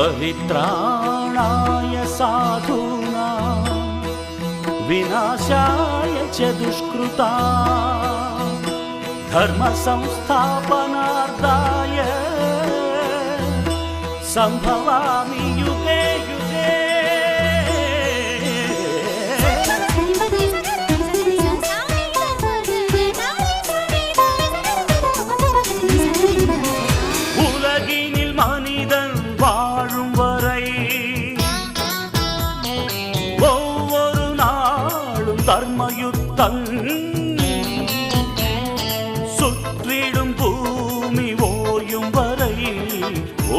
परित्राणाय साधूनां विनाशाय च दुष्कृता धर्म संस्थापनार्थाय संभवामि युगे युगे। உலகினில் மனிதன் வாழும் வரை ஒவ்வொரு நாளும் தர்மயுத்தம் சுற்றிடும் பூமி ஓயும் வரை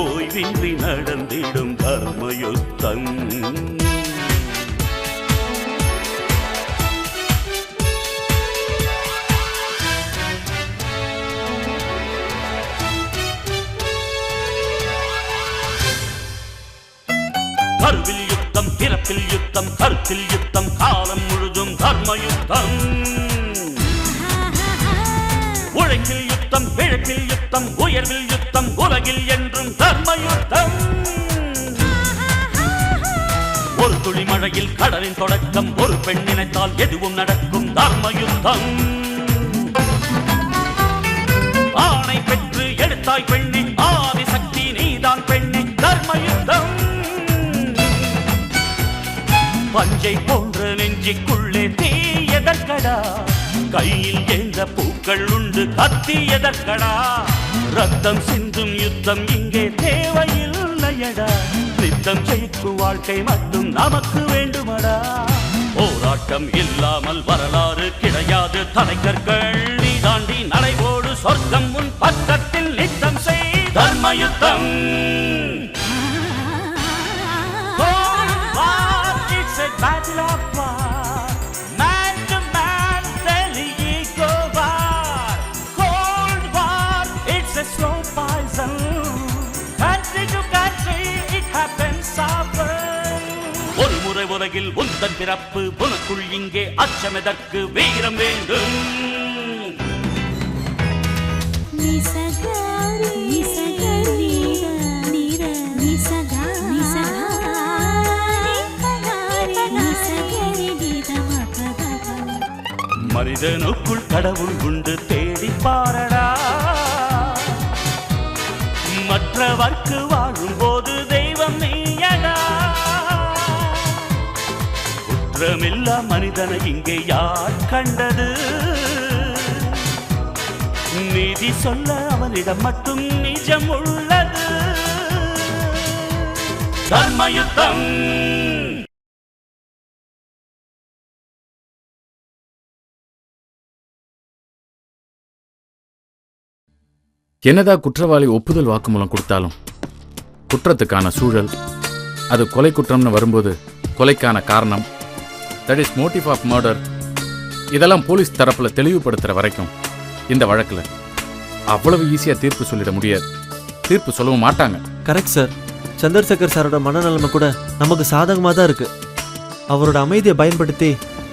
ஓய்வின்றி நடந்திடும் தர்மயுத்தம். கருவில் யுத்தம், பிறப்பில் யுத்தம், கருத்தில் யுத்தம், காலம் முழுதும் தர்மயுத்தம். உழைப்பில் யுத்தம், பிழைப்பில் யுத்தம், உயர்வில் யுத்தம், உலகில் என்றும் தர்மயுத்தம். ஒரு துளி மழையில் கடலின் தொடக்கம், ஒரு பெண் நினைத்தால் எதுவும் நடக்கும் தர்மயுத்தம். ஆணை பெற்று எடுத்தாய் பெண்ணே, ஆதிசக்தி நீதான் பெண்ணே, தர்மயுத்தம். பஞ்சை போன்ற நெஞ்சிக்குள்ளே தீ எதற்கடா, கையில் ஏந்த பூக்கள் உண்டு கத்தி எதற்கடா, ரத்தம் சிந்தும் யுத்தம் இங்கே தேவையில்லையடா, நித்தம் ஜெயிக்கும் வாழ்க்கை மட்டும் நமக்கு வேண்டுமடா. போராட்டம் இல்லாமல் வரலாறு கிடையாது, தலைக்கற்கள் நீ தாண்டி நடைபோடு, சொர்க்கம் உன் பக்கத்தில் நித்தம் செய் தர்மயுத்தம். Battle of war, man to man, daily ego war, cold war, it's a slow poison, country to country, it happens often. ஒரு முறை உலகில் உந்தன் பிறப்பு, உனக்குள் இங்கே அச்சமெதற்கு, வீரம் வேண்டும். மனிதனுக்குள் கடவுள் உண்டு தேடி பாரடா, மற்றவர்க்கு வாழும் போது தெய்வம் நீயடா. குற்றமில்லா மனிதனை இங்கே யார் கண்டது, நீதி சொல்ல அவனிடம் மட்டும் நிஜம் உள்ளது. தர்மயுத்தம். என்னதான் குற்றவாளி ஒப்புதல் வாக்குமூலம் கொடுத்தாலும் குற்றத்துக்கான சூழல், அது கொலை குற்றம்னு வரும்போது கொலைக்கான காரணம், that is motive of murder, இதெல்லாம் போலீஸ் தரப்பில் தெளிவுபடுத்துகிற வரைக்கும் இந்த வழக்கில் அவ்வளவு ஈஸியாக தீர்ப்பு சொல்லிட முடியாது. தீர்ப்பு சொல்லவும் மாட்டாங்க. Correct sir. சந்திரசேகர் சாரோட மனநலமை கூட நமக்கு சாதகமாக தான் இருக்கு. அவரோட அமைதியை பயன்படுத்தி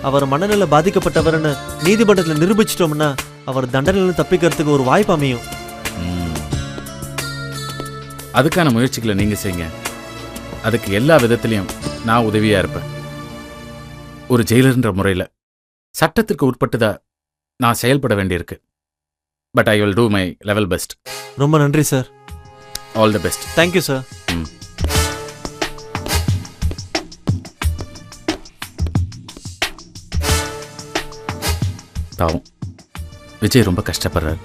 அவர் மனநல பாதிக்கப்பட்டவர்னு நீதிமன்றத்தில் நிரூபிச்சிட்டோம்னா அவர் தண்டனையிலிருந்து தப்பிக்கிறதுக்கு ஒரு வாய்ப்பு அமையும். அதுக்கான முயற்சிகளை நீங்க செய்யுங்க. அதுக்கு எல்லா விதத்திலையும் நான் உதவியா இருப்பேன். ஒரு ஜெயிலர்ன்ற முறையில் சட்டத்திற்கு உட்பட்டுதா நான் செயல்பட வேண்டியிருக்கு. But I will do my level best. ரொம்ப நன்றி sir. All the best. Thank you sir. பாவம் விஜய் ரொம்ப கஷ்டப்படுறார்.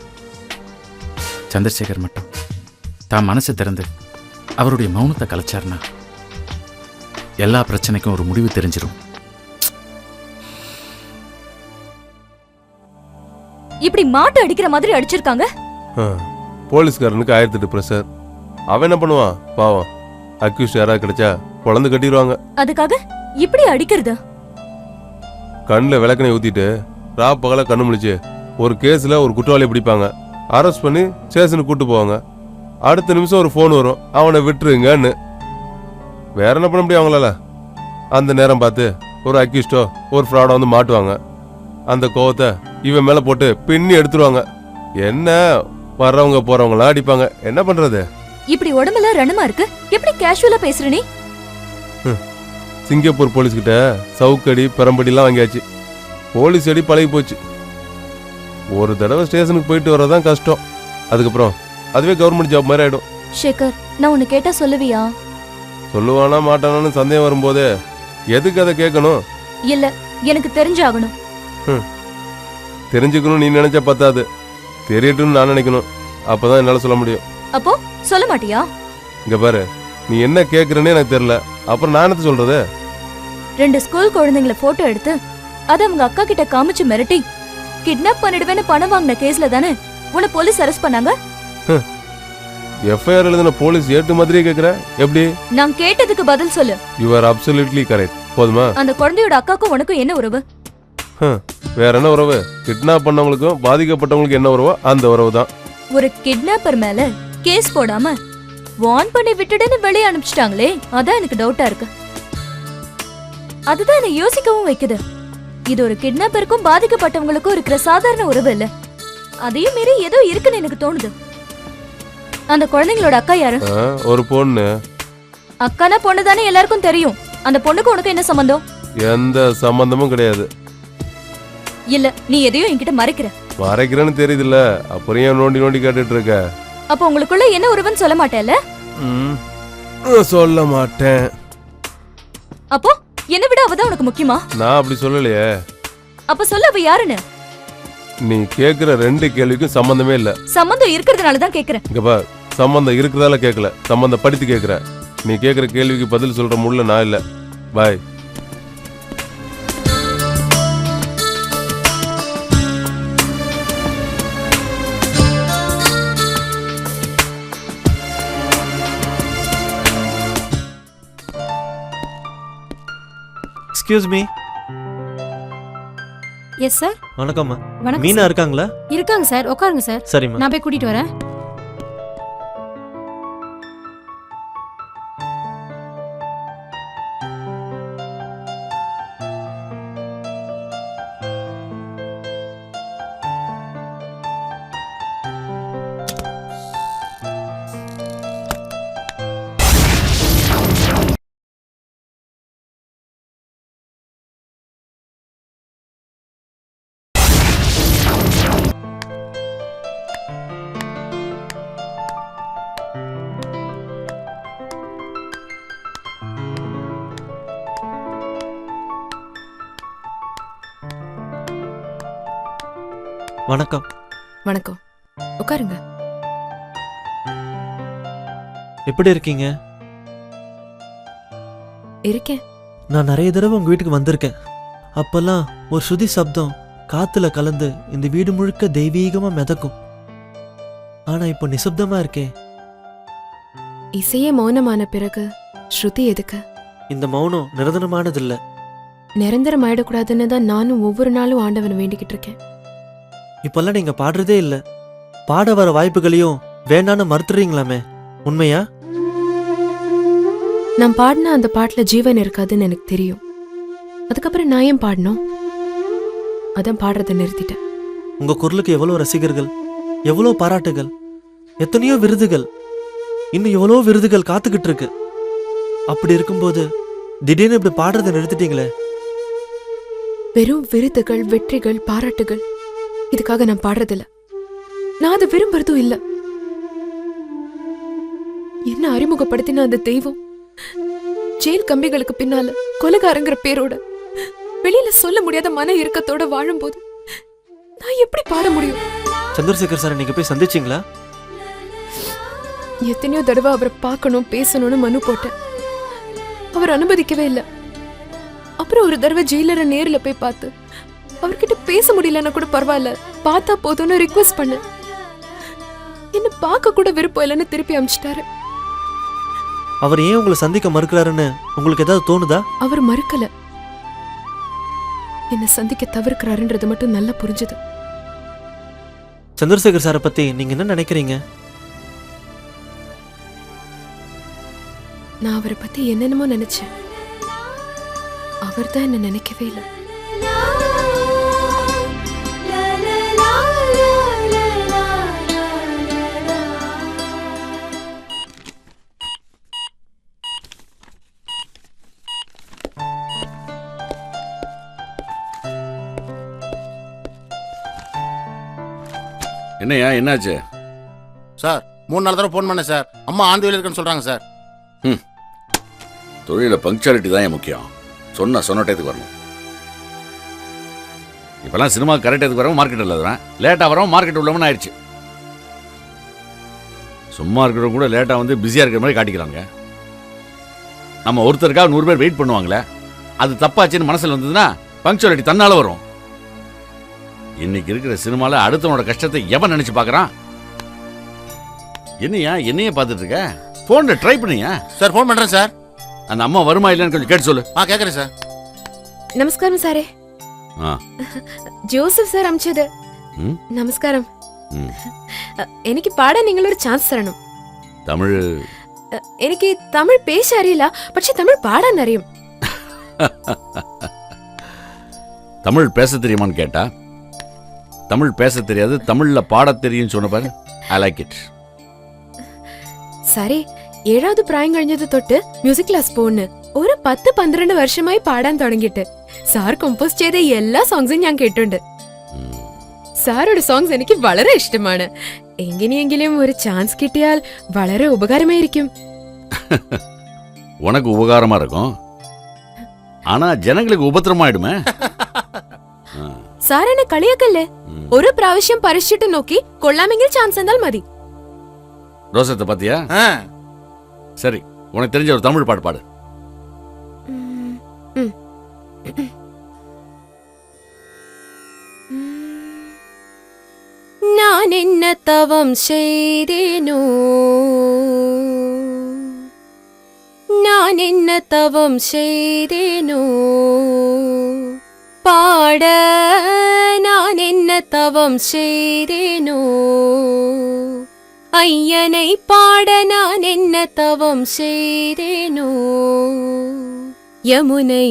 சந்திரசேகர் மட்டும் தான் மனசை திறந்து அவருடைய மௌனத்தை கலைச்சார்னா எல்லா பிரச்சனைக்கும் ஒரு முடிவு தெரிஞ்சிடும். இப்படி மாட்டு அடிக்கிற மாதிரி அடிச்சிருக்காங்க. போலீஸ்காரனுக்கு 1008 பிரஷர். அவன் என்ன பண்ணுவான் பாவம். அக்யூஸ்ட் யாராவது கிடைச்சா குழந்தை கட்டிடுவாங்க. அதுக்காக இப்படி அடிக்கிறது? கண்ணில் விளக்கணை ஊத்திட்டு பகல கண்ணு முழிச்சு ஒரு கேஸ்ல ஒரு குற்றவாளியை பிடிப்பாங்க. அரெஸ்ட் பண்ணி ஸ்டேஷனுக்கு கூட்டு போவாங்க. அடுத்த நிமிஷம் ஒரு ஃபோன் வரும், அவனை விட்டுருங்கன்னு. வேற என்ன பண்ண முடியும் அவங்களால? அந்த நேரம் பார்த்து ஒரு அக்யூஸ்டோ ஒரு ஃப்ராடோ வந்து மாட்டுவாங்க. அந்த கோவத்தை இவன் மேல போட்டு பின்னி எடுத்துருவாங்க. என்ன வர்றவங்க போறவங்களாம் அடிப்பாங்க. என்ன பண்றது? இப்படி உடம்பெல்லாம் ரணமா இருக்கு, எப்படி கேஷுவலா பேசுற நீ? சிங்கப்பூர் போலீஸ்கிட்ட சவுக்கடி பெரம்படிலாம் வாங்கியாச்சு. போலீஸ் அடி பழகி போச்சு. ஒரு தடவை ஸ்டேஷனுக்கு போயிட்டு வரதான் கஷ்டம். அதுக்கப்புறம் அதுவே கவர்மெண்ட் ஜாப் மாதிரி ஆயிடும். சேகர், நான் உன்னை கேட்டா சொல்லுவியா? சொல்லுவானா மாட்டானான்னு சந்தேகம் வரும்போதே எதுக்கு அதை கேட்கணும்? இல்ல, எனக்கு தெரிஞ்சாகணும். தெரிஞ்சுக்கணும் நீ நினைச்சா பத்தாது, தெரியட்டும்னு நான் நினைக்கணும். அப்பதான் என்னால சொல்ல முடியும். அப்போ சொல்ல மாட்டியா? இங்க பாரு, நீ என்ன கேக்குறேன்னு எனக்கு தெரியல. அப்புறம் நான் என்ன சொல்றது? 2 ஸ்கூல் குழந்தைங்களை போட்டோ எடுத்து அதை அவங்க அக்கா கிட்ட காமிச்சு மிரட்டி கிட்னாப் பண்ணிடுவேன்னு பணம் வாங்கின கேஸ்ல தானே உன்னை போலீஸ் அரெஸ்ட் பண்ணாங்க. எஃப்ஐஆர் எழுதின போலீஸ் ஏட்டு மாதிரியே கேக்குற? எப்படி? நான் கேட்டதுக்கு பதில் சொல்லு. You are absolutely correct. போதுமா? அந்த குழந்தையோட அக்காக்கும் உனக்கும் என்ன உறவு? வேற என்ன உறவு? கிட்னாப் பண்ணவங்களுக்கும் பாதிக்கப்பட்டவங்களுக்கு என்ன உறவோ அந்த உறவு தான். ஒரு கிட்னாப்பர் மேல கேஸ் போடாம வார்ன் பண்ணி விட்டுடுன்னு வெளியே அனுப்பிச்சிட்டாங்களே, அதான் எனக்கு டவுட்டா இருக்கு. அதுதான் என்ன யோசிக்கவும் வைக்குது. இது ஒரு கிட்னாப்பருக்கும் பாதிக்கப்பட்டவங்களுக்கும் இருக்கிற சாதாரண உறவு இல்ல, அதையும் மீறி ஏதோ இருக்குன்னு எனக்கு தோணுது. அந்த குழந்தைங்களோட அக்கா யாரு? ஒரு பொண்ணு. அக்கானா பொண்ணு தானே எல்லாருக்கும் தெரியும். அந்த பொண்ணுக்கு உனக்கு என்ன சம்பந்தம்? எந்த சம்பந்தமும் கிடையாது. இல்ல, நீ எதையும் என்கிட்ட மறைக்கிற. மறைக்கிறேன்னு தெரியுதுல்ல, அப்புறம் ஏன் நோண்டி நோண்டி கேட்டுட்டு இருக்க? அப்ப உங்களுக்குள்ள என்ன உறவுன்னு சொல்ல மாட்டேல்ல? சொல்ல மாட்டேன். அப்போ என்ன விட அவதான் உனக்கு முக்கியமா? நான் அப்படி சொல்லலையே. அப்ப சொல்ல அவ யாருன்னு? நீ கேக்குற 2 கேள்விக்கும் சம்பந்தமே இல்ல. சம்பந்தம் இருக்கிறதுனால தான் கேக்குறேன். இங்க பார், சம்பந்தம் இருக்கிறதால கேட்கல, சம்பந்தப்படுத்தி கேட்கிற. நீ கேக்குற கேள்விக்கு பதில் சொல்ற முள்ள நான் இல்ல. Bye. Excuse me. Yes sir. வணக்கம்மா. வணக்கம் மீனா சார். இருக்காங்களா? இருக்காங்க சார், உட்காருங்க சார். சரிம்மா. நான் போய் கூட்டிட்டு வரேன். வணக்கம். வணக்கம், உட்காருங்க. எப்படி இருக்கீங்க? இருக்கேன். நான் நிறைய தடவை உங்க வீட்டுக்கு வந்திருக்கேன். அப்பெல்லாம் ஒரு ஸ்ருதி சப்தம் காத்துல கலந்து இந்த வீடு முழுக்க தெய்வீகமா மிதக்கும். ஆனா இப்போ நிசப்தமா இருக்கே. இசையே மௌனமான பிறகு ஸ்ருதி எதுக்கு? இந்த மௌனம் நிரந்தரமானது இல்ல. நிரந்தரம் ஆயிடக்கூடாதுன்னு தான் நானும் ஒவ்வொரு நாளும் ஆண்டவனை வேண்டிக்கிட்டு இருக்கேன். இப்பெல்லாம் நீங்க பாடுறதே இல்ல. பாட வர வாய்ப்புகளையும் வேண்டான்னு மறுத்துறீங்களாமே, உண்மையா? நான் பாடினா அந்த பாட்டுல ஜீவன் இருக்காதுன்னு எனக்கு தெரியும். அதுக்கப்புறம் நான் ஏன் பாடணும்? அதான் பாடுறதை நிறுத்திட்டேன். உங்க குரலுக்கு எவ்வளவு ரசிகர்கள், எவ்வளவு பாராட்டுகள், எத்தனையோ விருதுகள், இன்னும் எவ்வளோ விருதுகள் காத்துக்கிட்டு இருக்கு. அப்படி இருக்கும்போது திடீர்னு இப்படி பாடுறதை நிறுத்திட்டீங்களே. வெறும் விருதுகள், வெற்றிகள், பாராட்டுகள் இதுக்காக நான் பாடுறதில்ல. நான் அதை விரும்புறதும் இல்ல. என்ன அறிமுகப்படுத்தின அந்த தெய்வம் ஜெயில் கம்பிகளுக்கு பின்னால கொலைகாரங்கிற பேரோட வெளியில சொல்ல முடியாத மன இறுக்கத்தோட வாழும்போது நான் எப்படி பாட முடியும்? சந்திரசேகர் சார் நீங்க போய் சந்திச்சீங்களா? எத்தனையோ தடவை அவரை பார்க்கணும் பேசணும்னு மனு போட்டேன். அவர் அனுமதிக்கவே இல்லை. அப்புறம் ஒரு தடவை ஜெயிலரை நேர்ல போய் பார்த்து அவர்கிட்ட பேச முடியலன்னா கூட பரவாயில்ல, பார்த்தா போதும்னு ரிக்வெஸ்ட் பண்ண. என்ன பார்க்க கூட விருப்பம் இல்லைன்னு திருப்பி அனுப்பிச்சிட்டாரு. அவர் ஏன் உங்களை சந்திக்க மறுக்கிறாருன்னு உங்களுக்கு ஏதாவது தோணுதா? அவர் மறுக்கல, என்ன சந்திக்க தவிர்க்கிறாருன்றது மட்டும் நல்லா புரிஞ்சுது. சந்திரசேகர் சாரை பத்தி நீங்க என்ன நினைக்கிறீங்க? நான் அவரை பத்தி என்னென்னமோ நினைச்சேன். அவர் தான் என்ன நினைக்கவே இல்லை. என்னையா என்னாச்சு? சார் 3-4 தடவை ஃபோன் பண்ணேன் சார். அம்மா ஆந்து வெளியில் இருக்குன்னு சொல்கிறாங்க சார். தொழில பங்க்சுவாலிட்டி தான் என் முக்கியம். சொன்ன டயத்துக்கு வரணும். இப்பெல்லாம் சினிமா கரெக்ட் டயத்துக்கு வரவும் மார்க்கெட் இல்லாதவன், லேட்டாக வரவும் மார்க்கெட் உள்ளவன் ஆயிடுச்சு. சும்மா இருக்கிறவங்க கூட லேட்டாக வந்து பிஸியாக இருக்கிற மாதிரி காட்டிக்கிறாங்க. நம்ம ஒருத்தருக்காக 100 பேர் வெயிட் பண்ணுவாங்களே, அது தப்பாச்சுன்னு மனசில் வந்ததுன்னா பங்க்சுவாலிட்டி தன்னால வரும். இன்னைக்கு இருக்கிற சினிமால அடுத்தவனோட கஷ்டத்தை எவன் நினைச்சு பார்க்கறான்? என்னையே பார்த்துட்டு இருக்க? போன்ல ட்ரை பண்ணியா? சார் ஃபோன் பண்ணுறேன் சார். அந்த அம்மா வருமா இல்லைன்னு கொஞ்சம் கேட்டு சொல்லு. கேட்குறேன் சார். నమస్కారం సారే. ജോസഫ് സാർ അമിച്ചത്. നമസ്കാരം. എനിക്ക് പാടാൻ നിങ്ങളൊരു ചാൻസ് തരണം. തമിഴ് എനിക്ക് തമിഴ് പേശ അറിയില്ല, പക്ഷെ തമിഴ് പാടാൻ അറിയും. தமிழ் பேச தெரியுமான்னு கேட்டா, தமிழ் பேச தெரியாது, தமிழ்ல பாட தெரியும் சொன்ன பாரு. I like it. സാറേ, 7ാவது പ്രായം കഴിഞ്ഞത് തൊട്ട് മ്യൂസിക് ക്ലാസ് പോകുന്നു. ഒരു 10-12 വർഷമായി പാടാൻ തുടങ്ങിയിട്ട്. സാർ കമ്പോസ് ചെയ്ത എല്ലാ സോങ്സും ഞാൻ കേട്ടിട്ടുണ്ട്. സാറുടെ സോങ്സ് എനിക്ക് വളരെ ഇഷ്ടമാണ്. എങ്ങനെയെങ്കിലും ഒരു ചാൻസ് കിട്ടിയാൽ വളരെ ഉപകാരമായിരിക്കും. உனக்கு உபகாரமா இருக்கும், ஆனா ஜனங்களுக்கு உபத்திரமாயிடுமே. സാർ എന്നെ കളിയാക്കല്ലേ? ഒരു പ്രാവശ്യം പരീക്ഷിച്ചിട്ട് നോക്കി കൊള്ളാമെങ്കിൽ ചാൻസ് എന്നാൽ മതി. ரோசத்தை பாத்தியா? சரி, உனக்கு தெரிஞ்ச ஒரு தமிழ் பாட்டு பாடு. நான் என்ன தவம் செய்தேனோ, நான் என்ன தவம் செய்தேனோ, பாட நான் என்ன தவம் செய்தேனோ, ஐயனை பாட நான் என்ன தவம் செய்தேனோ, யமுனை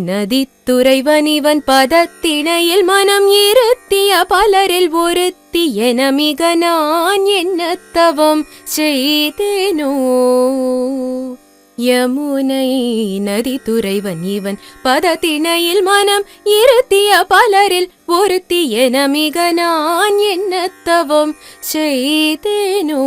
நதித்துறைவனிவன் பதத்திணையில் மனம் இருத்திய பலரில் ஒருத்தி என மிக நான் என்ன தவம் செய்தேனோ, யமுனை நதித்துறைவன் இவன் பதத்திணையில் மனம் இருத்திய பலரில் ஒருத்தி என மிக நான் என்ன தவம் செய்தேனோ.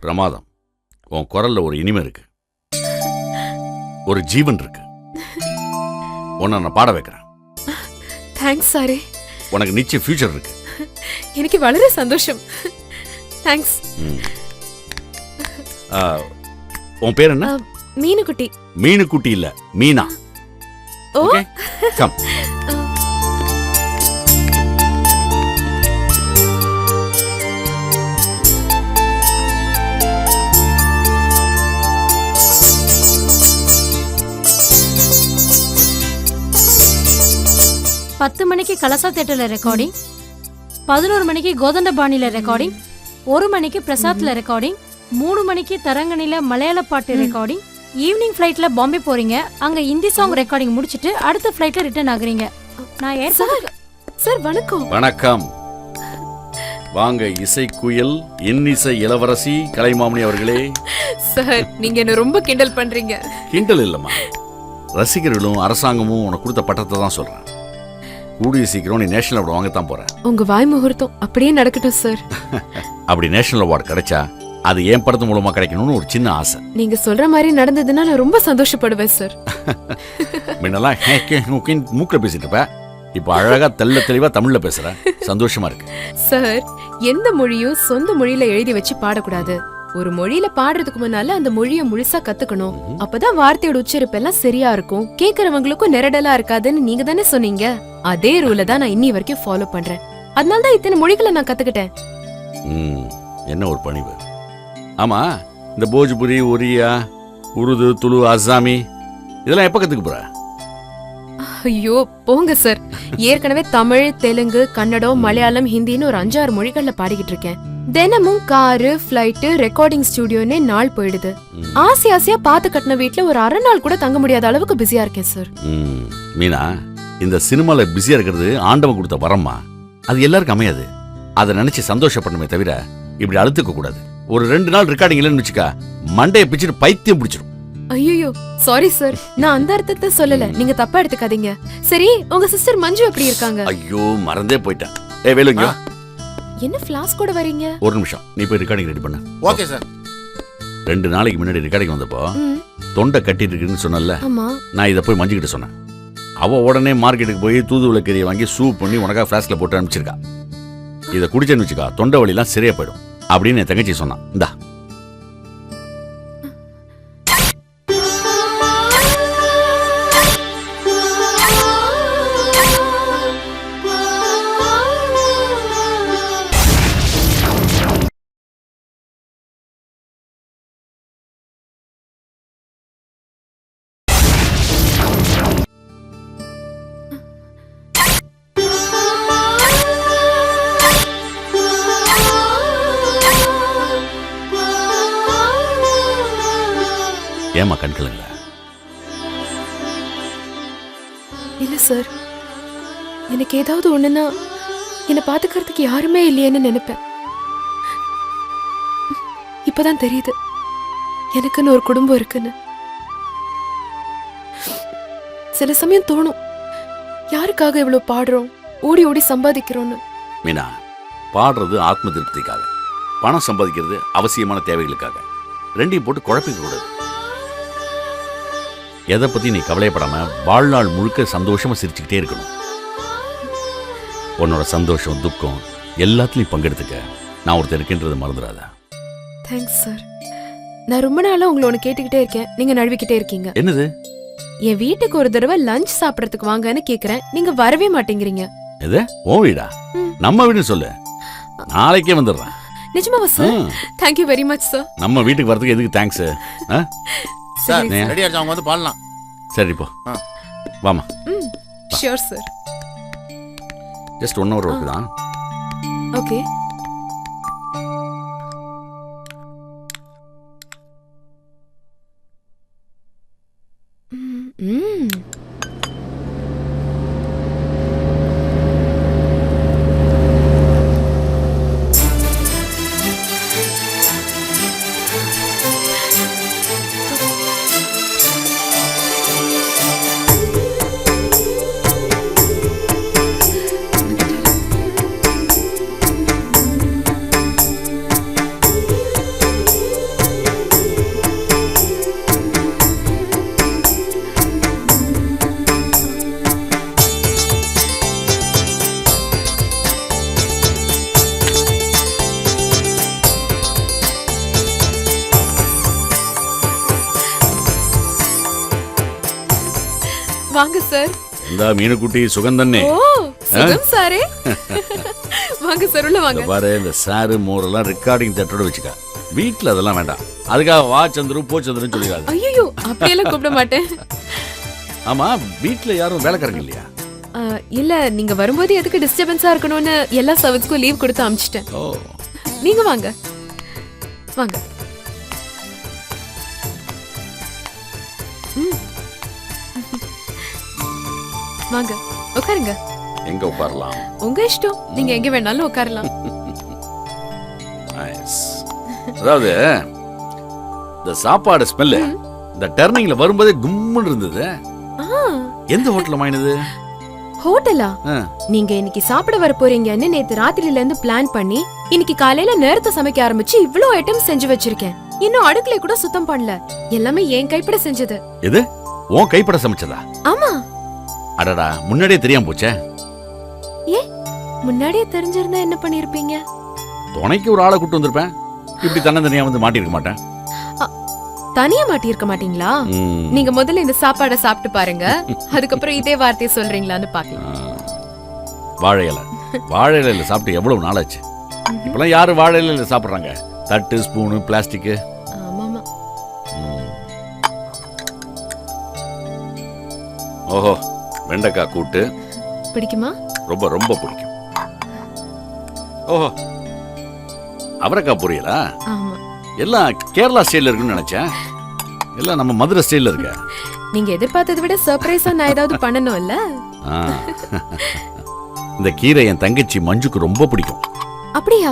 பிரமாதம். உன் குரல்ல ஒரு இனிமை இருக்கு, ஒரு ஜீவன் இருக்கு. உன்னை நான் பாட வைக்கிறேன். தேங்க்ஸ் சாரே. உனக்கு நிச்சய ஃபியூச்சர் இருக்கு. எனக்கு വളരെ சந்தோஷம். தேங்க்ஸ். உன் பேர் என்ன? மீனுக்குட்டி. மீனுக்குட்டி இல்ல, மீனா. Okay, come. பத்து மணிக்கு கலசா தியேட்டர்ல ரெக்கார்டிங், 11 மணிக்கு கோதண்டபாணில ரெக்கார்டிங், 1 மணிக்கு பிரசாத்ல ரெக்கார்டிங், 3 மணிக்கு தரங்கணில மலையாள பாட்டு ரெக்கார்டிங், ஈவினிங் ஃபிளைட்ல பாம்பே போறீங்க, அங்க ஹிந்தி சாங் ரெக்கார்டிங் முடிச்சிட்டு அடுத்த ஃபிளைட்ல ரிட்டர்ன் ஆகுறீங்க. நான் ஏர்போர்ட். சார் வணக்கம். வணக்கம். வாங்க இசைக்குயில், இன்னிசை இளவரசி கலைமாமணி அவர்களே. சார், நீங்க என்ன ரொம்ப கிண்டல் பண்றீங்க. கிண்டல் இல்லம்மா, ரசிகர்களும் அரசாங்கமும் உனக்கு கொடுத்த பட்டத்தை தான் சொல்றேன். கூடிய சீக்கிரம் நீ நேஷனல் அவார்டு வாங்கத்தான் போற. உங்க வாய் முகூர்த்தம் அப்படியே நடக்கட்டும் சார். அப்படி நேஷனல் அவார்டு கிடைச்சா அது என் படத்து மூலமா கிடைக்கணும்னு ஒரு சின்ன ஆசை. நீங்க சொல்ற மாதிரி நடந்ததுன்னா நான் ரொம்ப சந்தோஷப்படுவேன் சார். முன்னெல்லாம் மூக்கில் பேசிட்டு இருப்ப, இப்ப அழகா தெல்ல தெளிவா தமிழ்ல பேசுற. சந்தோஷமா இருக்கு சார். எந்த மொழியும் சொந்த மொழியில எழுதி வச்சு பாடக்கூடாது. ஒரு மொழியில பாடுறதுக்கு முன்னால அந்த மொழியை முழுசா கத்துக்கணும். அப்பதான் வார்த்தையோட உச்சரிப்பு எல்லாம் சரியா இருக்கும், கேக்குறவங்களுக்கும் நெரடலா இருக்காதுன்னு நீங்க தானே சொன்னீங்க. அதே ரூல தான் நான் இன்னி வரைக்கும் ஃபாலோ பண்றேன். அதனாலதான் இத்தனை மொழிகளை நான் கத்துக்கிட்டேன். என்ன ஒரு பணிவு. ஆமா, இந்த போஜ்புரி, ஒரியா, உருது, துளு, அசாமி இதெல்லாம் எப்ப கத்துக்க போற? ஐயோ போங்க சார். ஏற்கனவே தமிழ், தெலுங்கு, கன்னடம், மலையாளம், ஹிந்தின்னு ஒரு 5-6 மொழிகள்ல பாடிக்கிட்டு இருக்கேன். தினமும் காரு, பிளைட், ரெக்கார்டிங் ஸ்டுடியோன்னு நாள் போயிடுது. ஆசையா பார்த்து கட்டின வீட்டுல ஒரு அரை நாள் கூட தங்க முடியாத அளவுக்கு பிஸியா இருக்கேன் சார். மீனா, இந்த சினிமால பிஸியா இருக்கிறது ஆண்டவன் கொடுத்த வரமா, அது எல்லாருக்கும் அமையாது. அதை நினைச்சு சந்தோஷப்படணுமே தவிர இப்படி அழுத்துக்க கூடாது. ஒரு 2 நாள் ரெக்கார்டிங் இல்லைன்னு வச்சுக்கா மண்டையை பிச்சுட்டு பைத்தியம் பிடிச்சிடும். ஐயோ சாரி சார், நான் அந்த அர்த்தத்தை சொல்லல, நீங்க தப்பா எடுத்துக்காதீங்க. சரி, உங்க சிஸ்டர் மஞ்சு எப்படி இருக்காங்க? ஐயோ மறந்தே போயிட்டேன். ஏய் வேலுங்க, என்ன ஃபிளாஸ்க் கூட வரீங்க? ஒரு நிமிஷம், நீ போய் ரெக்கார்டிங் ரெடி பண்ணு. Okay sir. 2 நாளைக்கு முன்னாடி ரெக்கார்டிங் வந்தப்போ தொண்டை கட்டிட்டு இருக்குன்னு சொன்னல, ஆமா. நான் இதை போய் மஞ்சு கிட்ட சொன்னேன். அவ உடனே மார்க்கெட்டுக்கு போய் தூதுவளை கறியை வாங்கி சூப் பண்ணி உனக்காக ஃபிளாஸ்க்ல போட்டு அனுப்பிச்சிருக்கா. இதை குடிச்சேன்னு வச்சுக்கா தொண்டை வலிலாம் சரியா போயிடும் அப்படின்னு என் தங்கச்சி சொன்னான். இந்தா. ஏமா கண்கலங்கள? இல்ல சார், எனக்கு ஏதாவது ஒண்ணுன்னா என்னை பாத்துக்கிறதுக்கு யாருமே இல்லையேன்னு நினைப்பேன். இப்பதான் தெரியுது எனக்குன்னு ஒரு குடும்பம் இருக்குன்னு. சில சமயம் தோணும், யாருக்காக இவ்வளவு பாடுறோம், ஓடி ஓடி சம்பாதிக்கிறோம்னு. மீனா, பாடுறது ஆத்ம திருப்திக்காக, பணம் சம்பாதிக்கிறது அவசியமான தேவைகளுக்காக. ரெண்டையும் போட்டு குழப்பிக்க கூடாது. எதை பத்தி நீ கவலைப்படாம வாழ்நாள் முழுக்க சந்தோஷமா சிரிச்சுக்கிட்டே இருக்கணும். உன்னோட சந்தோஷம் துக்கம் எல்லாத்துலயும் பங்கெடுத்துக்க. நான் ஒருத்தர் இருக்கின்றது மறந்துடாத. Thanks sir. நான் ரொம்ப நாளா உங்களை ஒன்று கேட்டுக்கிட்டே இருக்கேன், நீங்க நழுவிக்கிட்டே இருக்கீங்க. என்னது? என் வீட்டுக்கு ஒரு தடவை லஞ்ச் சாப்பிடறதுக்கு வாங்கன்னு கேக்குறேன், நீங்க வரவே மாட்டேங்கிறீங்க. எது? உன் வீடா? நம்ம வீடுன்னு சொல்லு, நாளைக்கே வந்துடுறேன். நிஜமாவா sir? Thank you very much sir. நம்ம வீட்டுக்கு வரதுக்கு எதுக்கு தேங்க்ஸ்? சார் ரெடி ஆச்சு, அவங்க வந்து பாடலாம். சரி போ, வாமா. Sure sir. Just 1 hour work தான். ஓகே. வாங்க சார். இந்த மீனுக்குட்டி சுகந்தண்ணே. ஓ சுகம் சாரே. வாங்க சார், உள்ள வாங்க. பாரு, இந்த சாரு மோரெல்லாம் ரெக்கார்டிங் தேட்டரோட வச்சுக்க. வீட்டுல அதெல்லாம் வேண்டாம். அதுக்காக வா சந்துரு போ சந்துருன்னு சொல்லிடாது. ஐயோ அப்படியெல்லாம் கூப்பிட மாட்டேன். ஆமா, வீட்டுல யாரும் வேலைக்காரங்க இல்லையா? இல்ல, நீங்க வரும்போது எதுக்கு டிஸ்டர்பன்ஸா இருக்கணும்னு எல்லா சர்வீஸ்க்கும் லீவ் கொடுத்து அனுப்பிச்சிட்டேன். ஓ, நீங்க வாங்க வாங்க. வாங்க உட்காருங்க. எங்க உட்காரலாம்? உங்க இஷ்டம், நீங்க எங்க வேணாலும் உட்காரலாம். நைஸ். அதாவது இந்த சாப்பாடு ஸ்மெல் இந்த டர்னிங்ல வரும்போதே கும்முன்னு இருந்தது. எந்த ஹோட்டல்ல வாங்கினது? ஹோட்டலா? நீங்க இன்னைக்கு சாப்பிட வர போறீங்கன்னு நேத்து ராத்திரில இருந்து பிளான் பண்ணி இன்னைக்கு காலையில நேரத்தை சமைக்க ஆரம்பிச்சு இவ்ளோ ஐட்டம் செஞ்சு வச்சிருக்கேன். இன்னும் அடுக்கலை கூட சுத்தம் பண்ணல. எல்லாமே என் கைப்பட செஞ்சது. எது? உன் கைப்பட சமைச்சதா? ஆமா. அடடா, முன்னாடியே தெரியாம போச்சே. ஏ, முன்னாடியே தெரிஞ்சிருந்தா என்ன பண்ணிருப்பீங்க? துணைக்கு ஒரு ஆளை கூட்டு வந்திருப்பேன். இப்படி தனியா வந்து மாட்டிருக்க மாட்டேன். தனியா மாட்டிருக்க மாட்டீங்களா? நீங்க முதல்ல இந்த சாப்பாடை சாப்பிட்டு பாருங்க, அதுக்கப்புறம் இதே வார்த்தையை சொல்றீங்களான்னு பாக்கலாம். வாழை இலை, வாழை இலையில சாப்பிட்டு எவ்வளவு நாளாச்சு. இப்பெல்லாம் யாரு வாழை இலையில சாப்பிடுறாங்க? தட்டு, ஸ்பூனு, பிளாஸ்டிக். ஆமாமா. ஓஹோ, வெண்டைக்காய் கூட்டு பிடிக்குமா? ரொம்ப ரொம்ப பிடிக்கும். ஓஹோ, அவரைக்காய் பொரியலா? ஆமா. எல்லாம் கேரளா ஸ்டைல்ல இருக்குன்னு நினைச்சேன். எல்லாம் நம்ம மதுரை ஸ்டைல்ல இருக்க. நீங்க எதிர்பார்த்ததை விட சர்ப்ரைஸா நான் ஏதாவது பண்ணணும்ல. இந்த கீரை என் தங்கச்சி மஞ்சுக்கு ரொம்ப பிடிக்கும். அப்படியா?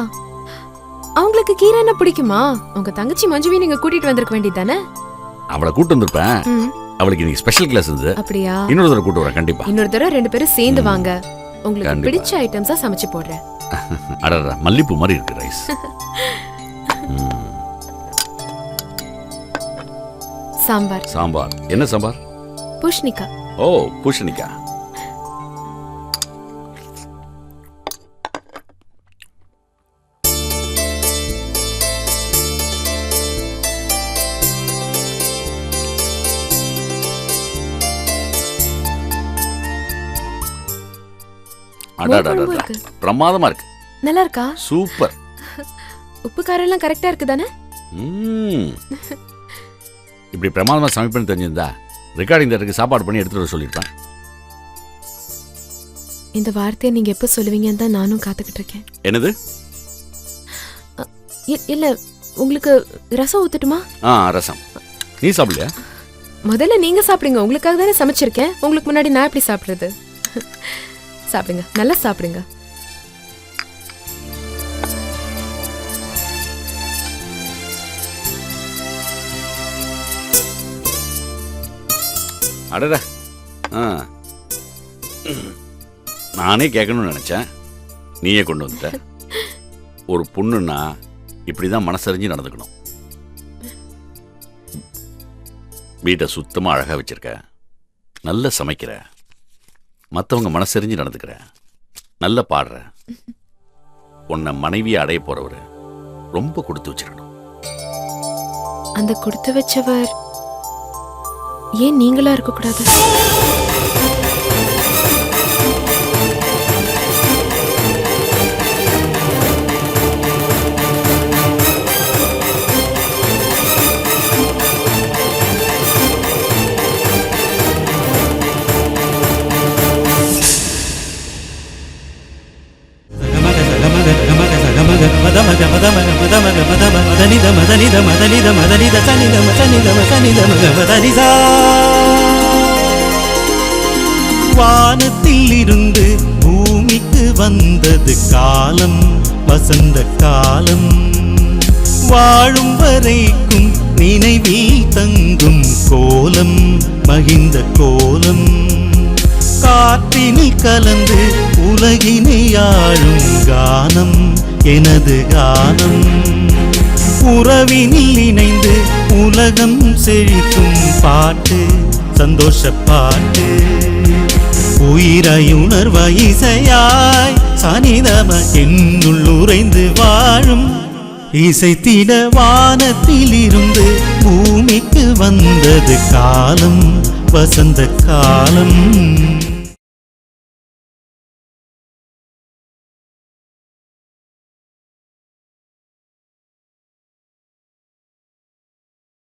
அவங்களுக்கு கீரைன்னா பிடிக்குமா? உங்க தங்கச்சி மஞ்சுவி நீங்க கூட்டிட்டு வந்திருக்க வேண்டியது தானே? அவளை கூட்டு வந்திருப்பேன். அவளுக்கு இன்னைக்கு ஸ்பெஷல் கிளாஸ் இருந்தது. அப்படியா? இன்னொரு தடவை கூட்டு வரேன் கண்டிப்பா. இன்னொரு தடவை 2 பேரும் சேர்ந்து வாங்க. உங்களுக்கு பிடிச்ச ஐட்டம்ஸா சமைச்சு போடுறேன். அடடா, மல்லிப்பூ மாதிரி இருக்கு ரைஸ். சாம்பார். சாம்பார் என்ன சாம்பார்? பூஷணிக்கா. ஓ, பூஷணிக்கா. பிரமாதமா இருக்கு. நல்லா இருக்கா? சூப்பர். உப்பு காரம் எல்லாம் கரெக்டா இருக்கு தானே? இப்படி பிரமாதமா சமைப்பேன்னு தெரிஞ்சிருந்தா ரெக்கார்டிங் தேட்டருக்கு சாப்பாடு பண்ணி எடுத்துட்டு வர சொல்லிருப்பேன். இந்த வார்த்தையை நீங்க எப்ப சொல்லுவீங்கன்னு தான் நானும் காத்துக்கிட்டு இருக்கேன். என்னது? இல்ல, உங்களுக்கு ரசம் ஊத்தட்டுமா? ரசம். நீ சாப்பிடலையா? முதல்ல நீங்க சாப்பிடுங்க. உங்களுக்காக தானே சமைச்சிருக்கேன். உங்களுக்கு முன்னாடி நான் எப்படி சாப்பிடுறது? சாப்பிடுங்க, நல்லா சாப்பிடுங்க. அடடா, நானே கேட்கணும்னு நினைச்சேன், நீயே கொண்டு வந்துட்ட. ஒரு பொண்ணுன்னா இப்படிதான் மனசறிஞ்சு நடந்துக்கணும். வீட்டை சுத்தமா அழகா வச்சிருக்க, நல்லா சமைக்கிற, மற்றவங்க மனசறிஞ்சு நடந்துக்கிற, நல்ல பாடுற. உன்னை மனைவியை அடைய போறவர் ரொம்ப கொடுத்து வச்சிருக்கணும். அந்த கொடுத்து வச்சவர் ஏன் நீங்களா இருக்க கூடாது? வானத்தில் இருந்து பூமிக்கு வந்தது காலம், வசந்த காலம். வாழும் வரைக்கும் நினைவில் தங்கும் கோலம், மகிந்த கோலம். காற்றினில் கலந்து உலகினை ஆளும் கானம், எனது கானம். உறவினில் இணைந்து உலகம் செழிக்கும் பாட்டு, சந்தோஷ பாட்டு. உயிராய் உணர்வாய் இசையாய் சனிதம என்னுள் உறைந்து வாழும் இசைத்திட வானத்தில் இருந்து பூமிக்கு வந்தது காலம், வசந்த காலம்.